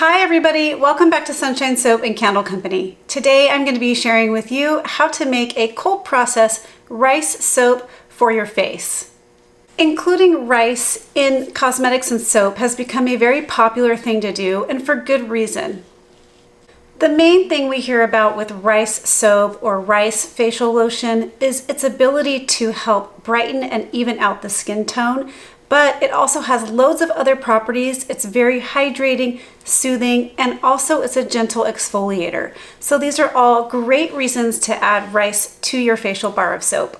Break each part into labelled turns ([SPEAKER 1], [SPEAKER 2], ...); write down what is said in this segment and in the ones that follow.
[SPEAKER 1] Hi everybody, welcome back to Sunshine Soap and Candle Company. Today I'm going to be sharing with you how to make a cold process rice soap for your face. Including rice in cosmetics and soap has become a very popular thing to do, and for good reason. The main thing we hear about with rice soap or rice facial lotion is its ability to help brighten and even out the skin tone, but it also has loads of other properties. It's very hydrating, soothing, and also it's a gentle exfoliator. So these are all great reasons to add rice to your facial bar of soap.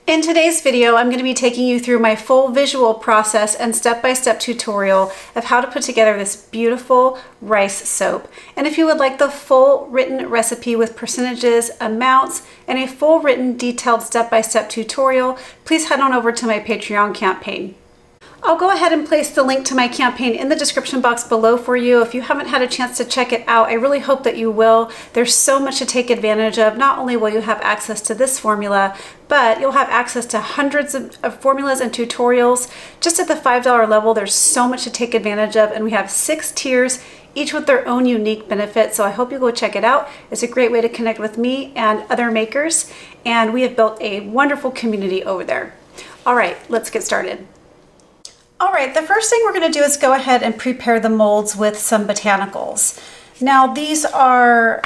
[SPEAKER 1] In today's video, I'm going to be taking you through my full visual process and step-by-step tutorial of how to put together this beautiful rice soap. And if you would like the full written recipe with percentages, amounts, and a full written detailed step-by-step tutorial, please head on over to my Patreon campaign. I'll go ahead and place the link to my campaign in the description box below for you. If you haven't had a chance to check it out, I really hope that you will. There's so much to take advantage of. Not only will you have access to this formula, but you'll have access to hundreds of formulas and tutorials. Just at the $5 level, there's so much to take advantage of, and we have 6 tiers, each with their own unique benefits. So I hope you go check it out. It's a great way to connect with me and other makers, and we have built a wonderful community over there. All right, let's get started. All right, the first thing we're going to do is go ahead and prepare the molds with some botanicals. Now these are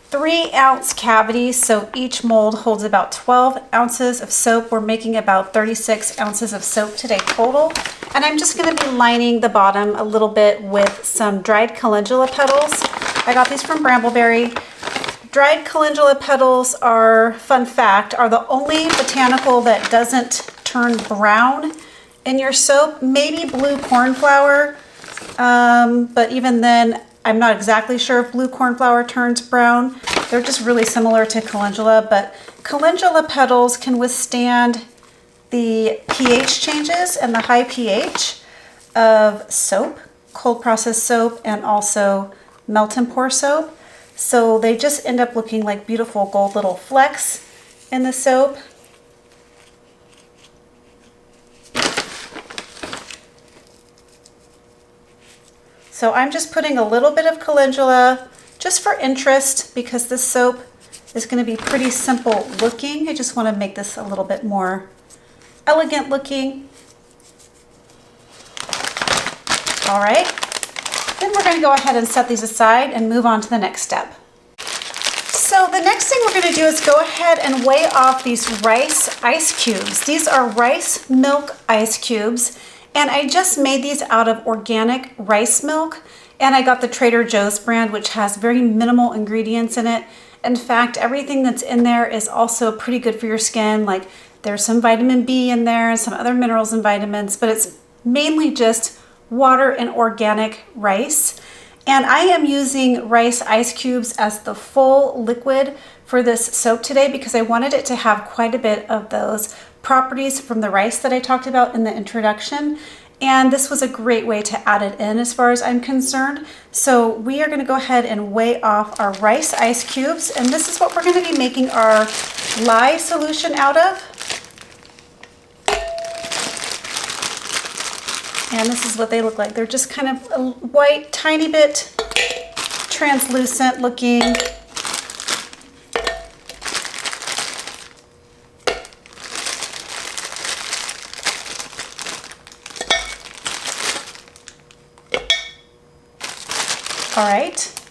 [SPEAKER 1] 3-ounce cavities, so each mold holds about 12 ounces of soap. We're making about 36 ounces of soap today total. And I'm just going to be lining the bottom a little bit with some dried calendula petals. I got these from Brambleberry. Dried calendula petals are, fun fact, are the only botanical that doesn't turn brown in your soap. Maybe blue cornflower, but even then I'm not exactly sure if blue cornflower turns brown. They're just really similar to calendula, but calendula petals can withstand the pH changes and the high pH of soap, cold process soap, and also melt and pour soap. So they just end up looking like beautiful gold little flecks in the soap. So I'm just putting a little bit of calendula just for interest, because this soap is going to be pretty simple looking. I just want to make this a little bit more elegant looking. All right, then we're going to go ahead and set these aside and move on to the next step. So the next thing we're going to do is go ahead and weigh off these rice ice cubes. These are rice milk ice cubes. And I just made these out of organic rice milk, and I got the Trader Joe's brand, which has very minimal ingredients in it. In fact, everything that's in there is also pretty good for your skin. Like there's some vitamin B in there and some other minerals and vitamins, but it's mainly just water and organic rice. And I am using rice ice cubes as the full liquid for this soap today because I wanted it to have quite a bit of those properties from the rice that I talked about in the introduction. And this was a great way to add it in as far as I'm concerned. So we are going to go ahead and weigh off our rice ice cubes. And this is what we're going to be making our lye solution out of. And this is what they look like. They're just kind of a white, tiny bit translucent looking. All right.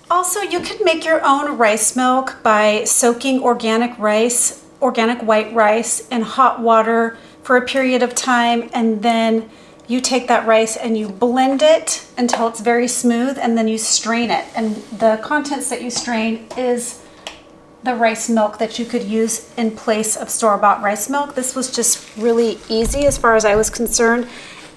[SPEAKER 1] Also, you can make your own rice milk by soaking organic rice, organic white rice in hot water for a period of time, and then you take that rice and you blend it until it's very smooth, and then you strain it. And the contents that you strain is the rice milk that you could use in place of store-bought rice milk. This was just really easy as far as I was concerned,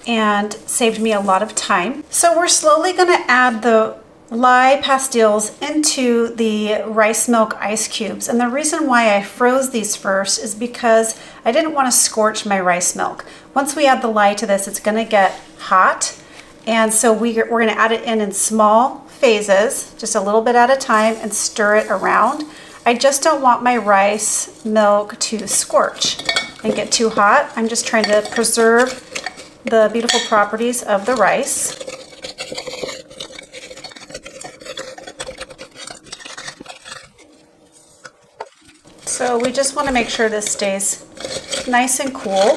[SPEAKER 1] and saved me a lot of time. So we're slowly going to add the lye pastilles into the rice milk ice cubes. And the reason why I froze these first is because I didn't want to scorch my rice milk. Once we add the lye to this, it's going to get hot. And so we're going to add it in small phases, just a little bit at a time, and stir it around. I just don't want my rice milk to scorch and get too hot. I'm just trying to preserve the beautiful properties of the rice. So we just want to make sure this stays nice and cool.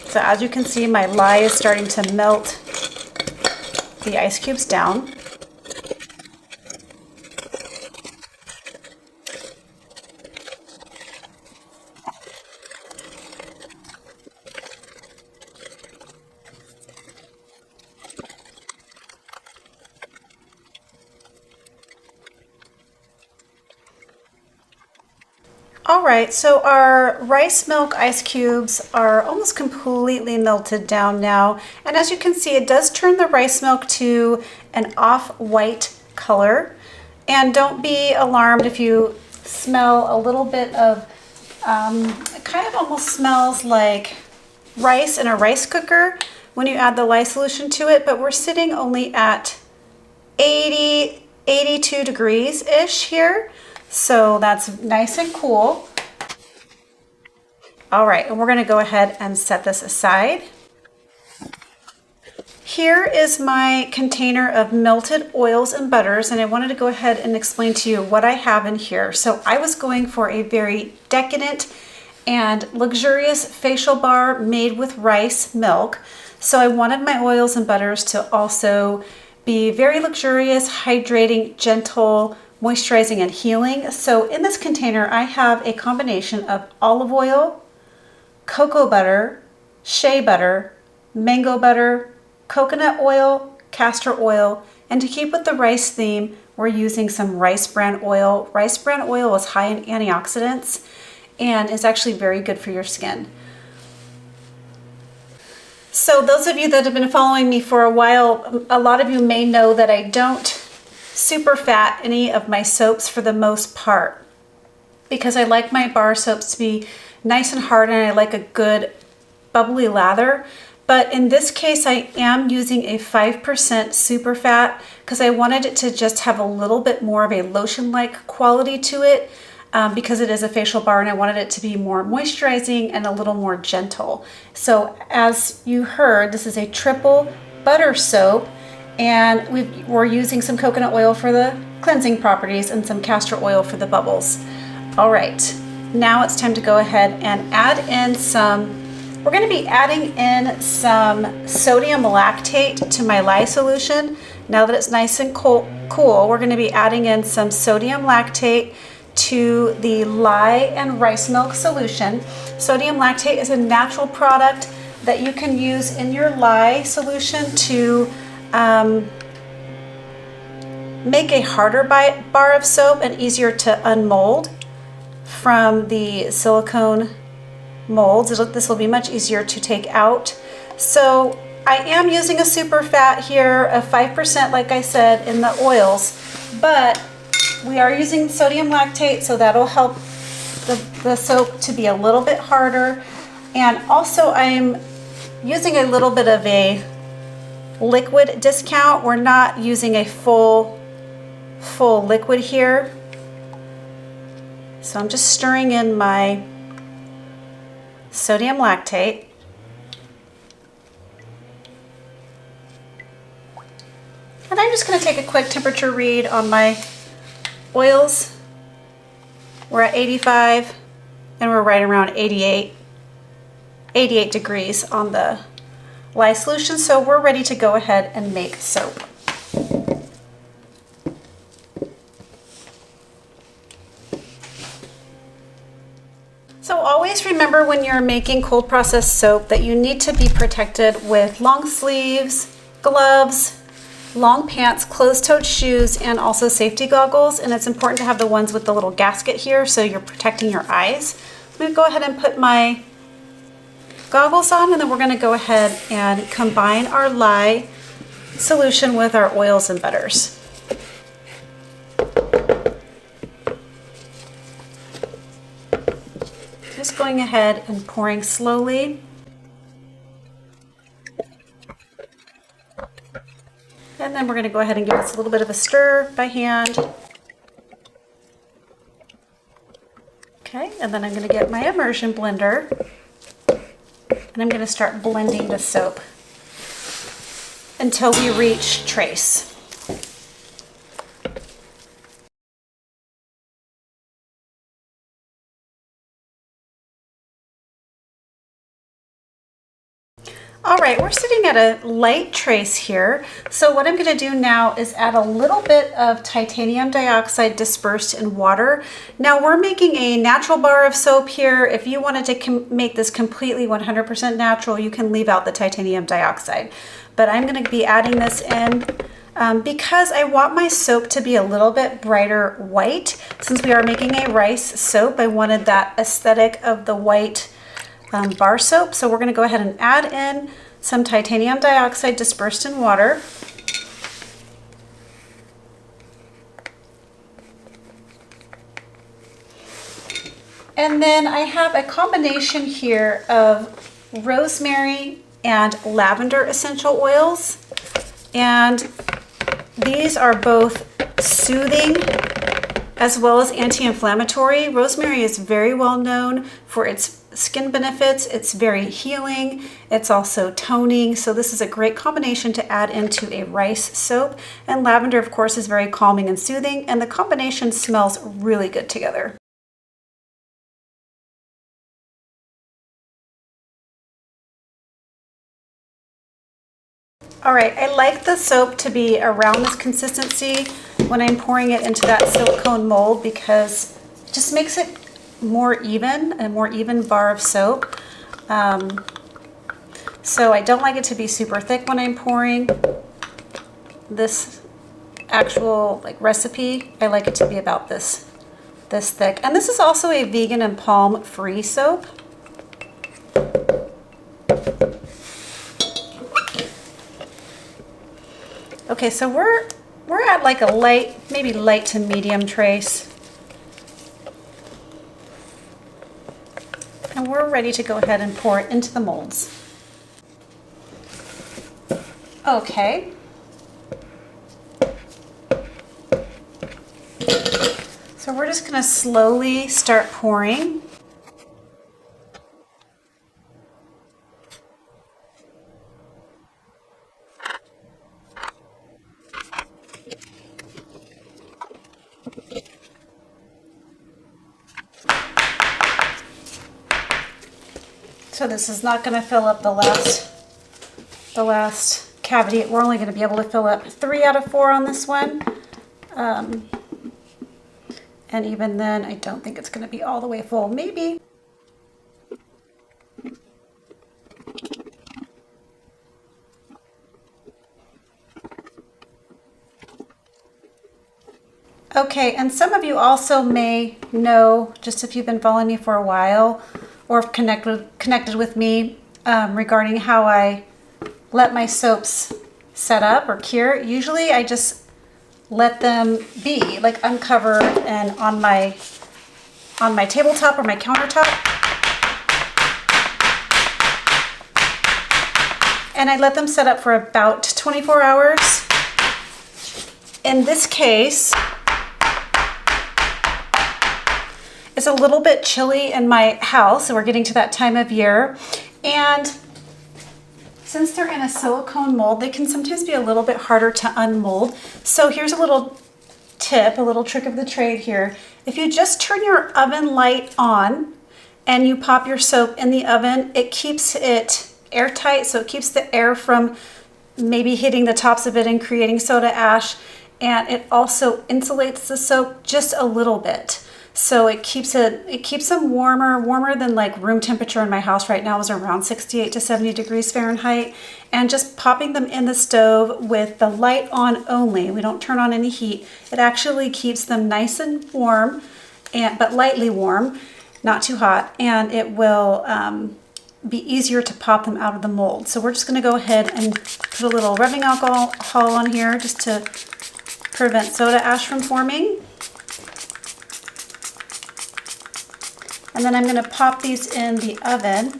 [SPEAKER 1] So as you can see, my lye is starting to melt the ice cubes down. All right, so our rice milk ice cubes are almost completely melted down now. And as you can see, it does turn the rice milk to an off-white color. And don't be alarmed if you smell a little bit of, it kind of almost smells like rice in a rice cooker when you add the lye solution to it, but we're sitting only at 82 degrees-ish here. So that's nice and cool. All right, and we're gonna go ahead and set this aside. Here is my container of melted oils and butters, and I wanted to go ahead and explain to you what I have in here. So I was going for a very decadent and luxurious facial bar made with rice milk. So I wanted my oils and butters to also be very luxurious, hydrating, gentle, moisturizing, and healing. So in this container, I have a combination of olive oil, cocoa butter, shea butter, mango butter, coconut oil, castor oil, and to keep with the rice theme, we're using some rice bran oil. Rice bran oil is high in antioxidants and is actually very good for your skin. So those of you that have been following me for a while, a lot of you may know that I don't super fat any of my soaps for the most part because I like my bar soaps to be nice and hard and I like a good bubbly lather. But in this case, I am using a 5% super fat because I wanted it to just have a little bit more of a lotion-like quality to it because it is a facial bar and I wanted it to be more moisturizing and a little more gentle. So as you heard, this is a triple butter soap. And we're using some coconut oil for the cleansing properties and some castor oil for the bubbles. All right, now it's time to go ahead and add in we're gonna be adding in some sodium lactate to my lye solution. Now that it's nice and cool, we're gonna be adding in some sodium lactate to the lye and rice milk solution. Sodium lactate is a natural product that you can use in your lye solution to make a harder bar of soap and easier to unmold from the silicone molds. This will be much easier to take out. So I am using a super fat here of 5%, like I said, in the oils, but we are using sodium lactate, so that'll help the soap to be a little bit harder. And also I'm using a little bit of a liquid discount. We're not using a full liquid here. So I'm just stirring in my sodium lactate. And I'm just going to take a quick temperature read on my oils. We're at 85 and we're right around 88 degrees on the lye solution, so we're ready to go ahead and make soap. So always remember when you're making cold processed soap that you need to be protected with long sleeves, gloves, long pants, closed-toed shoes, and also safety goggles. And it's important to have the ones with the little gasket here so you're protecting your eyes. I'm going to go ahead and put my goggles on, and then we're going to go ahead and combine our lye solution with our oils and butters. Just going ahead and pouring slowly. And then we're going to go ahead and give this a little bit of a stir by hand. Okay, and then I'm going to get my immersion blender and I'm going to start blending the soap until we reach trace. All right, we're sitting at a light trace here. So what I'm gonna do now is add a little bit of titanium dioxide dispersed in water. Now we're making a natural bar of soap here. If you wanted to make this completely 100% natural, you can leave out the titanium dioxide. But I'm gonna be adding this in because I want my soap to be a little bit brighter white. Since we are making a rice soap, I wanted that aesthetic of the white bar soap. So we're going to go ahead and add in some titanium dioxide dispersed in water. And then I have a combination here of rosemary and lavender essential oils. And these are both soothing as well as anti-inflammatory. Rosemary is very well known for its skin benefits. It's very healing. It's also toning. So this is a great combination to add into a rice soap. And lavender, of course, is very calming and soothing. And the combination smells really good together. All right, I like the soap to be around this consistency when I'm pouring it into that silicone mold because it just makes it more even, a more even bar of soap. So I don't like it to be super thick when I'm pouring this actual recipe. I like it to be about this thick. And this is also a vegan and palm free soap. Okay, so we're at like a light, maybe light to medium trace. And we're ready to go ahead and pour it into the molds. Okay. So we're just gonna slowly start pouring. So this is not going to fill up the last cavity. We're only going to be able to fill up 3 out of 4 on this one. And even then, I don't think it's going to be all the way full. Maybe. Okay, and some of you also may know, just if you've been following me for a while, or connected with me regarding how I let my soaps set up or cure. Usually I just let them be like uncovered and on my tabletop or my countertop. And I let them set up for about 24 hours. In this case, it's a little bit chilly in my house, so we're getting to that time of year. And since they're in a silicone mold, they can sometimes be a little bit harder to unmold. So here's a little tip, a little trick of the trade here. If you just turn your oven light on and you pop your soap in the oven, it keeps it airtight, so it keeps the air from maybe hitting the tops of it and creating soda ash. And it also insulates the soap just a little bit. So it keeps them warmer than like room temperature in my house right now is around 68 to 70 degrees Fahrenheit. And just popping them in the stove with the light on only, we don't turn on any heat, it actually keeps them nice and warm, but lightly warm, not too hot, and it will be easier to pop them out of the mold. So we're just gonna go ahead and put a little rubbing alcohol on here just to prevent soda ash from forming. And then I'm going to pop these in the oven,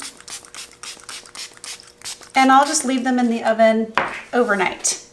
[SPEAKER 1] and I'll just leave them in the oven overnight.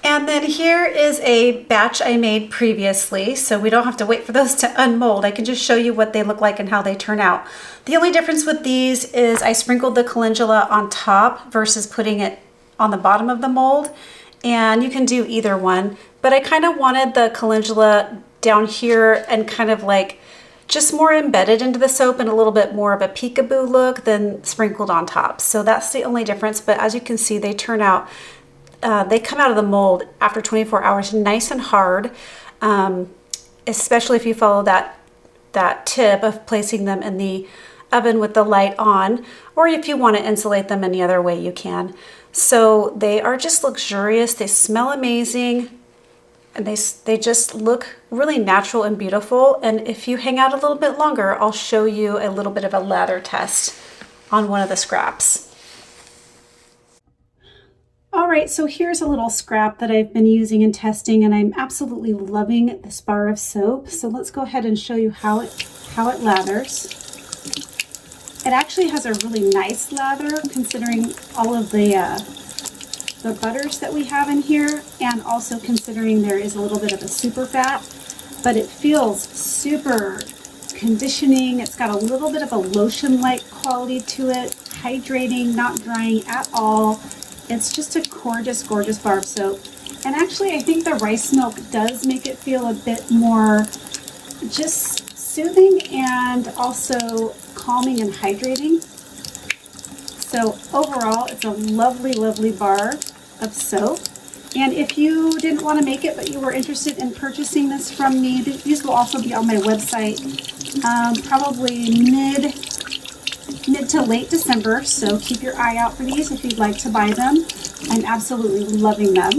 [SPEAKER 1] And then here is a batch I made previously, so we don't have to wait for those to unmold. I can just show you what they look like and how they turn out. The only difference with these is I sprinkled the calendula on top versus putting it on the bottom of the mold, and you can do either one. But I kind of wanted the calendula down here and kind of like just more embedded into the soap and a little bit more of a peekaboo look than sprinkled on top. So that's the only difference. But as you can see, they turn out, they come out of the mold after 24 hours nice and hard, especially if you follow that tip of placing them in the oven with the light on, or if you want to insulate them any other way you can. So they are just luxurious. They smell amazing. And they just look really natural and beautiful. And if you hang out a little bit longer, I'll show you a little bit of a lather test on one of the scraps. All right, so here's a little scrap that I've been using and testing, and I'm absolutely loving this bar of soap. So let's go ahead and show you how it lathers. It actually has a really nice lather considering all of the butters that we have in here, and also considering there is a little bit of a super fat, but it feels super conditioning. It's got a little bit of a lotion-like quality to it, hydrating, not drying at all. It's just a gorgeous, gorgeous bar of soap. And actually, I think the rice milk does make it feel a bit more just soothing and also calming and hydrating. So overall, it's a lovely, lovely bar of soap. And if you didn't want to make it, but you were interested in purchasing this from me, these will also be on my website, probably mid to late December. So keep your eye out for these if you'd like to buy them. I'm absolutely loving them.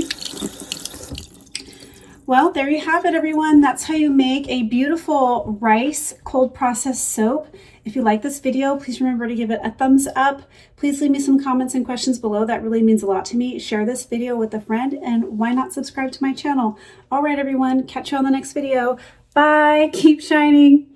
[SPEAKER 1] Well, there you have it, everyone. That's how you make a beautiful rice cold processed soap. If you like this video, please remember to give it a thumbs up. Please leave me some comments and questions below. That really means a lot to me. Share this video with a friend, and why not subscribe to my channel? All right, everyone, catch you on the next video. Bye, keep shining.